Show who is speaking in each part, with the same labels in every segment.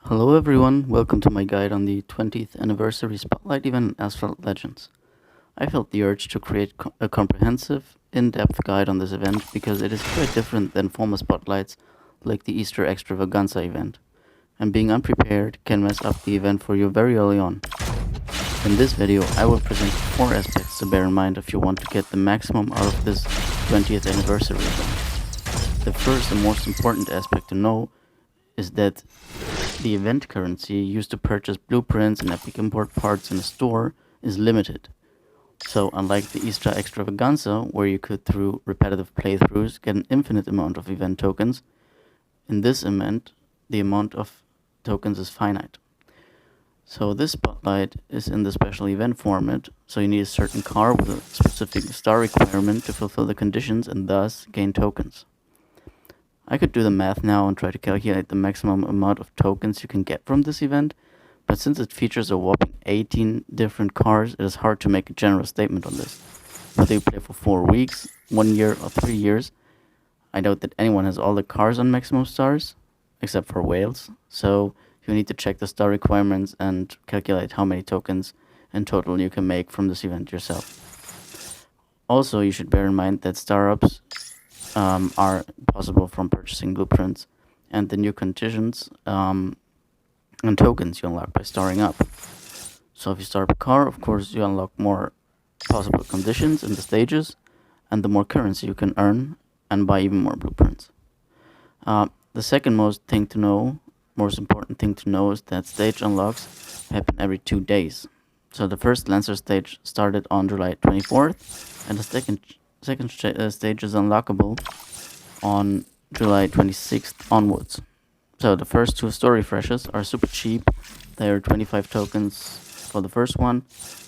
Speaker 1: Hello everyone, welcome to my guide on the 20th anniversary Spotlight event in Asphalt Legends. I felt the urge to create a comprehensive, in-depth guide on this event because it is quite different than former Spotlights like the Easter Extravaganza event, and being unprepared can mess up the event for you very early on. In this video, I will present 4 aspects to bear in mind if you want to get the maximum out of this 20th anniversary event. The first and most important aspect to know is that the event currency used to purchase blueprints and epic import parts in a store is limited. So unlike the Easter Extravaganza, where you could through repetitive playthroughs get an infinite amount of event tokens, in this event the amount of tokens is finite. So this spotlight is in the special event format, so you need a certain car with a specific star requirement to fulfill the conditions and thus gain tokens. I could do the math now and try to calculate the maximum amount of tokens you can get from this event, but since it features a whopping 18 different cars, it is hard to make a general statement on this. Whether you play for 4 weeks, 1 year, or 3 years, I doubt that anyone has all the cars on maximum stars, except for whales, so you need to check the star requirements and calculate how many tokens in total you can make from this event yourself. Also, you should bear in mind that star ups are possible from purchasing blueprints and the new conditions and tokens you unlock by starring up. So if you start up a car, of course you unlock more possible conditions in the stages and the more currency you can earn and buy even more blueprints. The second most important thing to know is that stage unlocks happen every 2 days. So the first Lancer stage started on July 24th and the second stage is unlockable on July 26th onwards. So the first 2 store refreshes are super cheap. They are 25 tokens for the first one,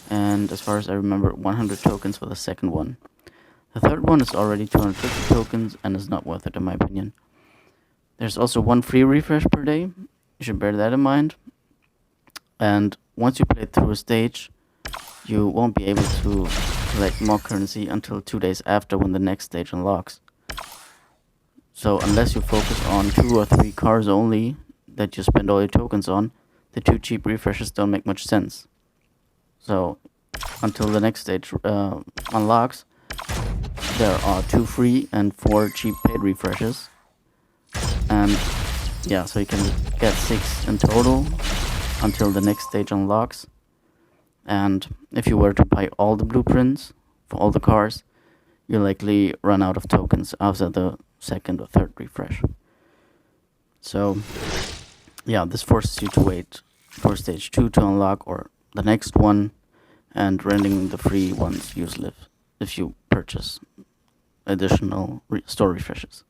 Speaker 1: and as far as I remember, 100 tokens for the second one. The third one is already 250 tokens and is not worth it in my opinion. There's also 1 free refresh per day. You should bear that in mind. And once you play through a stage, you won't be able to collect more currency until 2 days after when the next stage unlocks. So unless you focus on 2 or 3 cars only that you spend all your tokens on, the 2 cheap refreshes don't make much sense. So until the next stage unlocks, there are 2 free and 4 cheap paid refreshes. And yeah, so you can get 6 in total until the next stage unlocks. And if you were to buy all the blueprints for all the cars, you'll likely run out of tokens after the second or third refresh. So yeah, this forces you to wait for stage 2 to unlock or the next one, and rendering the free ones useless if you purchase additional store refreshes.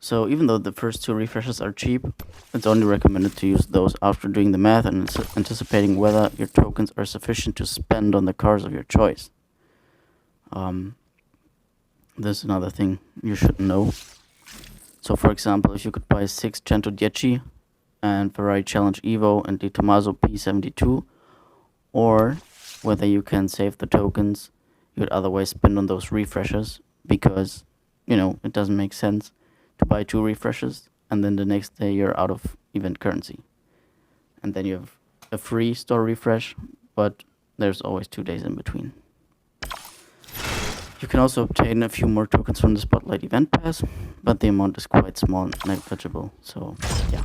Speaker 1: So even though the first 2 refreshes are cheap, it's only recommended to use those after doing the math and anticipating whether your tokens are sufficient to spend on the cars of your choice. This is another thing you should know. So for example, if you could buy 6 Dieci and Ferrari Challenge Evo and the Tommaso P72, or whether you can save the tokens you'd otherwise spend on those refreshes, because, it doesn't make sense to buy 2 refreshes and then the next day you're out of event currency. And then you have a free store refresh, but there's always 2 days in between. You can also obtain a few more tokens from the Spotlight event pass, but the amount is quite small and negligible. So yeah,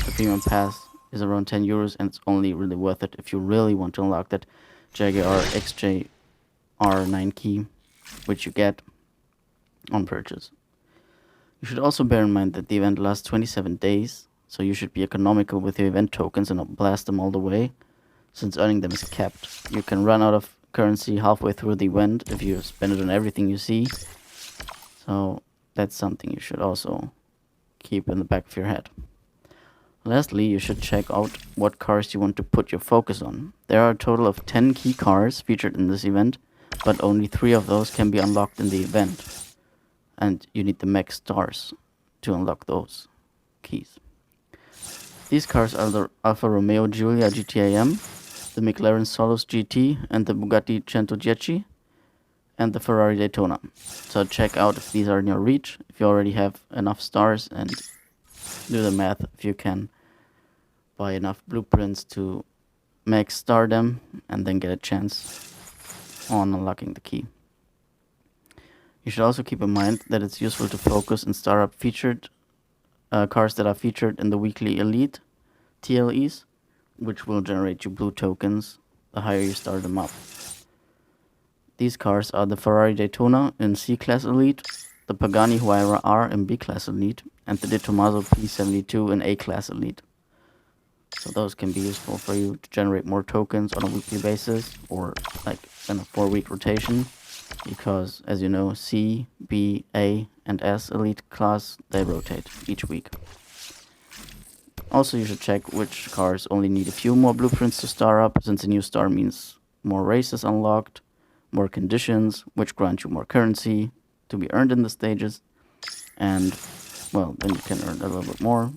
Speaker 1: the premium pass is around 10 euros and it's only really worth it if you really want to unlock that Jaguar XJR9 key, which you get on purchase. You should also bear in mind that the event lasts 27 days, so you should be economical with your event tokens and not blast them all the way, since earning them is capped. You can run out of currency halfway through the event if you spend it on everything you see, so that's something you should also keep in the back of your head. Lastly, you should check out what cars you want to put your focus on. There are a total of 10 key cars featured in this event, but only 3 of those can be unlocked in the event, and you need the max stars to unlock those keys. These cars are the Alfa Romeo Giulia GTAM, the McLaren Solus GT, and the Bugatti 110, and the Ferrari Daytona. So check out if these are in your reach, if you already have enough stars, and do the math if you can buy enough blueprints to max star them and then get a chance on unlocking the key. You should also keep in mind that it's useful to focus and star up featured cars that are featured in the weekly elite TLEs, which will generate you blue tokens the higher you star them up. These cars are the Ferrari Daytona in C-Class Elite, the Pagani Huayra R in B-Class Elite, and the De Tomaso P72 in A-Class Elite. So those can be useful for you to generate more tokens on a weekly basis or like in a 4-week rotation, because as you know, C, B, A, and S Elite class, they rotate each week. Also, you should check which cars only need a few more blueprints to star up, since a new star means more races unlocked, more conditions, which grant you more currency to be earned in the stages, and, well, then you can earn a little bit more,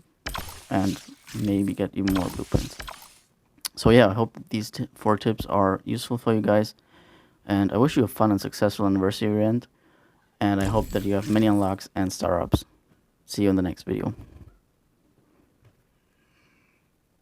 Speaker 1: and maybe get even more blueprints. So yeah, I hope that these 4 tips are useful for you guys, and I wish you a fun and successful anniversary event, and I hope that you have many unlocks and star ups. See you in the next video.